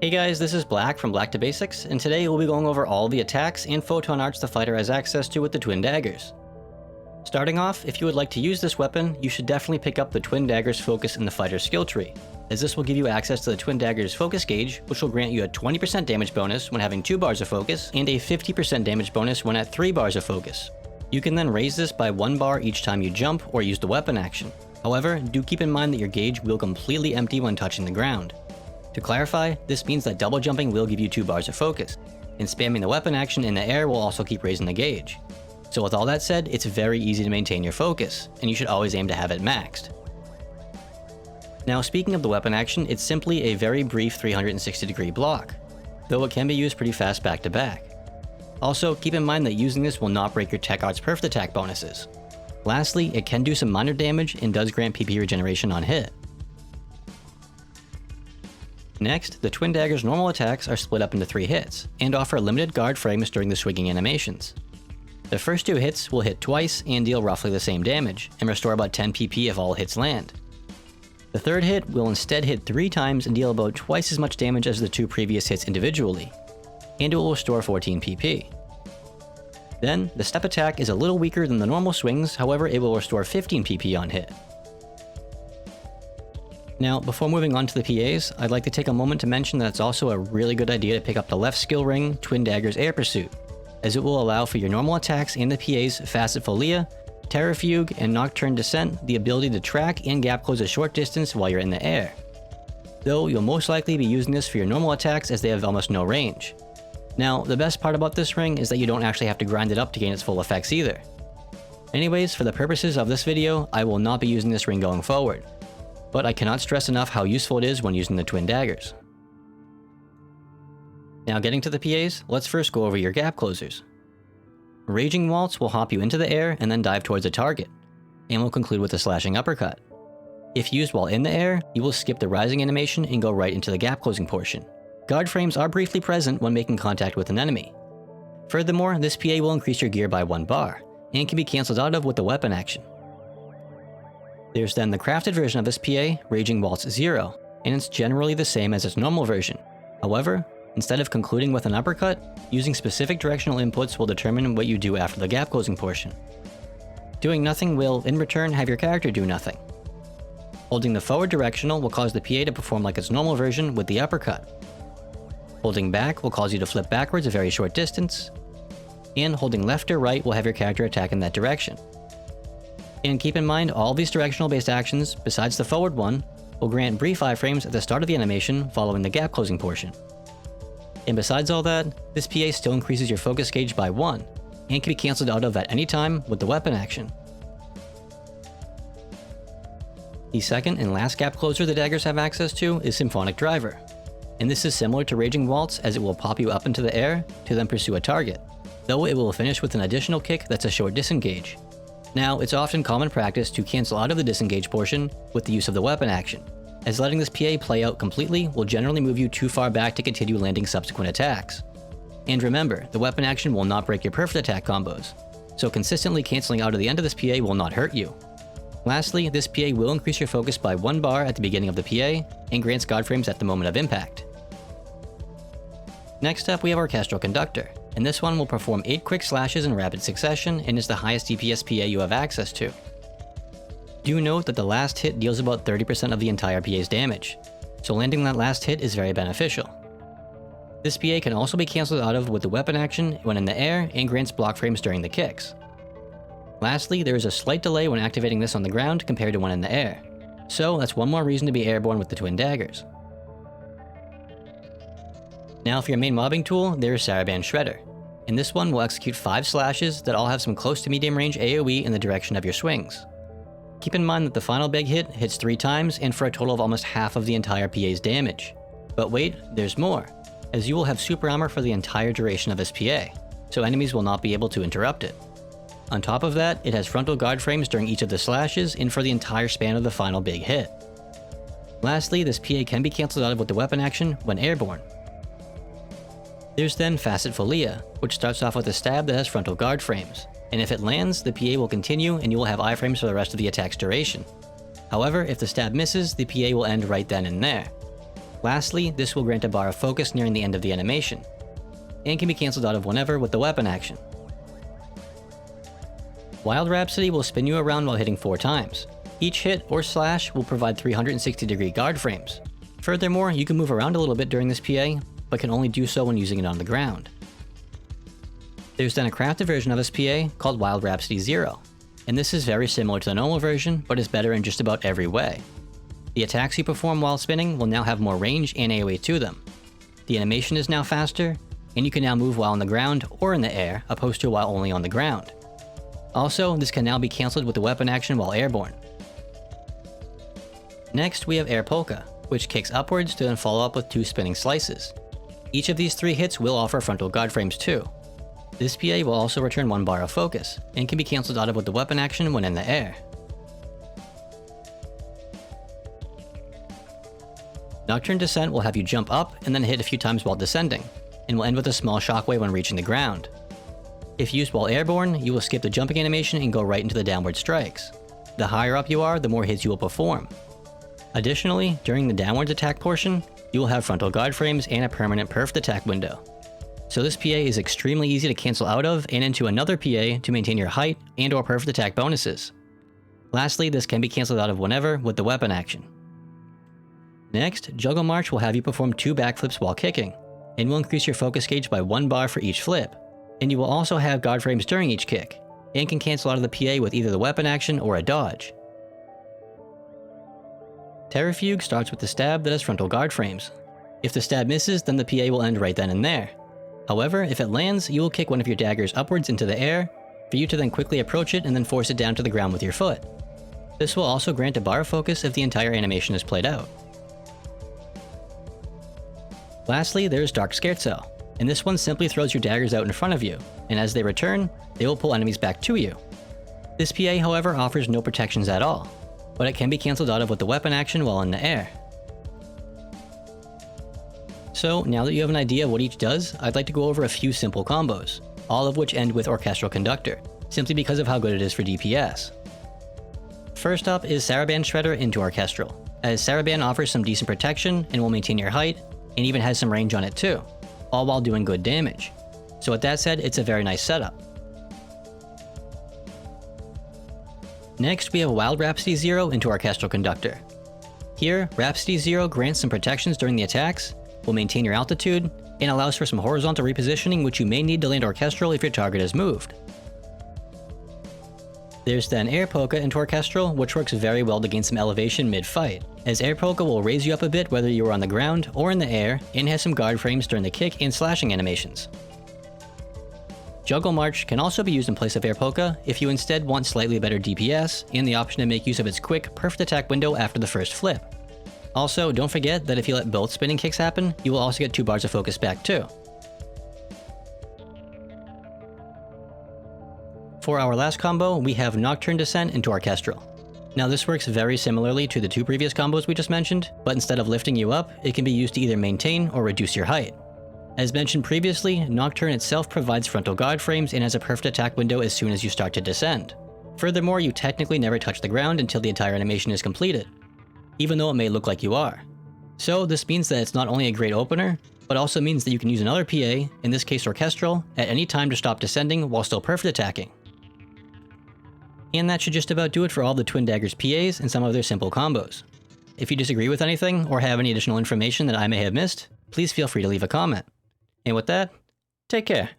Hey guys, this is Black from Black to Basics, and today we'll be going over all the attacks and photon arts the fighter has access to with the twin daggers. Starting off, if you would like to use this weapon, you should definitely pick up the twin daggers focus in the fighter's skill tree, as this will give you access to the twin daggers focus gauge, which will grant you a 20% damage bonus when having 2 bars of focus, and a 50% damage bonus when at 3 bars of focus. You can then raise this by 1 bar each time you jump or use the weapon action. However, do keep in mind that your gauge will completely empty when touching the ground. To clarify, this means that double jumping will give you 2 bars of focus, and spamming the weapon action in the air will also keep raising the gauge. So with all that said, it's very easy to maintain your focus, and you should always aim to have it maxed. Now speaking of the weapon action, it's simply a very brief 360-degree block, though it can be used pretty fast back to back. Also, keep in mind that using this will not break your tech arts perfect attack bonuses. Lastly, it can do some minor damage and does grant PP regeneration on hit. Next, the twin dagger's normal attacks are split up into 3 hits, and offer limited guard frames during the swinging animations. The first 2 hits will hit twice and deal roughly the same damage, and restore about 10 PP if all hits land. The third hit will instead hit 3 times and deal about twice as much damage as the 2 previous hits individually, and it will restore 14 PP. Then, the step attack is a little weaker than the normal swings, however it will restore 15 PP on hit. Now, before moving on to the PAs, I'd like to take a moment to mention that it's also a really good idea to pick up the left skill ring, Twin Dagger's Air Pursuit, as it will allow for your normal attacks and the PAs Facet Folia, Fugue, and Nocturne Descent the ability to track and gap close a short distance while you're in the air. Though, you'll most likely be using this for your normal attacks as they have almost no range. Now, the best part about this ring is that you don't actually have to grind it up to gain its full effects either. Anyways, for the purposes of this video, I will not be using this ring going forward, but I cannot stress enough how useful it is when using the twin daggers. Now getting to the PAs, let's first go over your gap closers. Raging Waltz will hop you into the air and then dive towards a target, and will conclude with a slashing uppercut. If used while in the air, you will skip the rising animation and go right into the gap closing portion. Guard frames are briefly present when making contact with an enemy. Furthermore, this PA will increase your gear by 1 bar, and can be cancelled out of with the weapon action. There's then the crafted version of this PA, Raging Waltz 0, and it's generally the same as its normal version. However, instead of concluding with an uppercut, using specific directional inputs will determine what you do after the gap closing portion. Doing nothing will, in return, have your character do nothing. Holding the forward directional will cause the PA to perform like its normal version with the uppercut. Holding back will cause you to flip backwards a very short distance, and holding left or right will have your character attack in that direction. And keep in mind, all these directional based actions, besides the forward one, will grant brief iframes at the start of the animation following the gap closing portion. And besides all that, this PA still increases your focus gauge by 1, and can be cancelled out of at any time with the weapon action. The second and last gap closer the daggers have access to is Symphonic Driver, and this is similar to Raging Waltz as it will pop you up into the air to then pursue a target, though it will finish with an additional kick that's a short disengage. Now, it's often common practice to cancel out of the disengage portion with the use of the weapon action, as letting this PA play out completely will generally move you too far back to continue landing subsequent attacks. And remember, the weapon action will not break your perfect attack combos, so consistently cancelling out of the end of this PA will not hurt you. Lastly, this PA will increase your focus by 1 bar at the beginning of the PA, and grants guard frames at the moment of impact. Next up we have Orchestral Conductor, and this one will perform 8 quick slashes in rapid succession and is the highest DPS PA you have access to. Do note that the last hit deals about 30% of the entire PA's damage, so landing that last hit is very beneficial. This PA can also be cancelled out of with the weapon action when in the air and grants block frames during the kicks. Lastly, there is a slight delay when activating this on the ground compared to when in the air, so that's one more reason to be airborne with the twin daggers. Now for your main mobbing tool, there is Sarabande Shredder, and this one will execute 5 slashes that all have some close to medium range AoE in the direction of your swings. Keep in mind that the final big hit hits 3 times and for a total of almost half of the entire PA's damage. But wait, there's more, as you will have super armor for the entire duration of this PA, so enemies will not be able to interrupt it. On top of that, it has frontal guard frames during each of the slashes and for the entire span of the final big hit. Lastly, this PA can be cancelled out of with the weapon action when airborne. There's then Facet Folia, which starts off with a stab that has frontal guard frames, and if it lands, the PA will continue and you will have iframes for the rest of the attack's duration. However, if the stab misses, the PA will end right then and there. Lastly, this will grant a bar of focus nearing the end of the animation, and can be cancelled out of whenever with the weapon action. Wild Rhapsody will spin you around while hitting 4 times. Each hit or slash will provide 360-degree guard frames. Furthermore, you can move around a little bit during this PA, but can only do so when using it on the ground. There's then a crafted version of this PA called Wild Rhapsody 0, and this is very similar to the normal version, but is better in just about every way. The attacks you perform while spinning will now have more range and AoE to them. The animation is now faster, and you can now move while on the ground or in the air, opposed to while only on the ground. Also, this can now be cancelled with the weapon action while airborne. Next, we have Air Polka, which kicks upwards to then follow up with 2 spinning slices. Each of these 3 hits will offer frontal guard frames too. This PA will also return 1 bar of focus, and can be cancelled out of with the weapon action when in the air. Nocturne Descent will have you jump up and then hit a few times while descending, and will end with a small shockwave when reaching the ground. If used while airborne, you will skip the jumping animation and go right into the downward strikes. The higher up you are, the more hits you will perform. Additionally, during the downwards attack portion, you will have frontal guard frames and a permanent perfect attack window. So this PA is extremely easy to cancel out of and into another PA to maintain your height and or perfect attack bonuses. Lastly, this can be cancelled out of whenever with the weapon action. Next, Juggle March will have you perform 2 backflips while kicking, and will increase your focus gauge by 1 bar for each flip. And you will also have guard frames during each kick, and can cancel out of the PA with either the weapon action or a dodge. Fugue starts with the stab that has frontal guard frames. If the stab misses, then the PA will end right then and there. However, if it lands, you will kick one of your daggers upwards into the air, for you to then quickly approach it and then force it down to the ground with your foot. This will also grant a bar of focus if the entire animation is played out. Lastly, there's Dark Scherzo, and this one simply throws your daggers out in front of you, and as they return, they will pull enemies back to you. This PA, however, offers no protections at all, but it can be cancelled out of with the weapon action while in the air. So, now that you have an idea of what each does, I'd like to go over a few simple combos, all of which end with Orchestral Conductor, simply because of how good it is for DPS. First up is Sarabande Shredder into Orchestral, as Sarabande offers some decent protection and will maintain your height, and even has some range on it too, all while doing good damage. So with that said, it's a very nice setup. Next, we have Wild Rhapsody 0 into Orchestral Conductor. Here, Rhapsody 0 grants some protections during the attacks, will maintain your altitude, and allows for some horizontal repositioning which you may need to land orchestral if your target is moved. There's then Air Polka into Orchestral, which works very well to gain some elevation mid-fight, as Air Polka will raise you up a bit whether you are on the ground or in the air, and has some guard frames during the kick and slashing animations. Juggle March can also be used in place of Air Polka if you instead want slightly better DPS, and the option to make use of its quick, perfect attack window after the first flip. Also, don't forget that if you let both spinning kicks happen, you will also get 2 bars of focus back too. For our last combo, we have Nocturne Descent into Orchestral. Now this works very similarly to the 2 previous combos we just mentioned, but instead of lifting you up, it can be used to either maintain or reduce your height. As mentioned previously, Nocturne itself provides frontal guard frames and has a perfect attack window as soon as you start to descend. Furthermore, you technically never touch the ground until the entire animation is completed, even though it may look like you are. So this means that it's not only a great opener, but also means that you can use another PA, in this case Orchestral, at any time to stop descending while still perfect attacking. And that should just about do it for all the Twin Daggers PAs and some of their simple combos. If you disagree with anything, or have any additional information that I may have missed, please feel free to leave a comment. And with that, take care.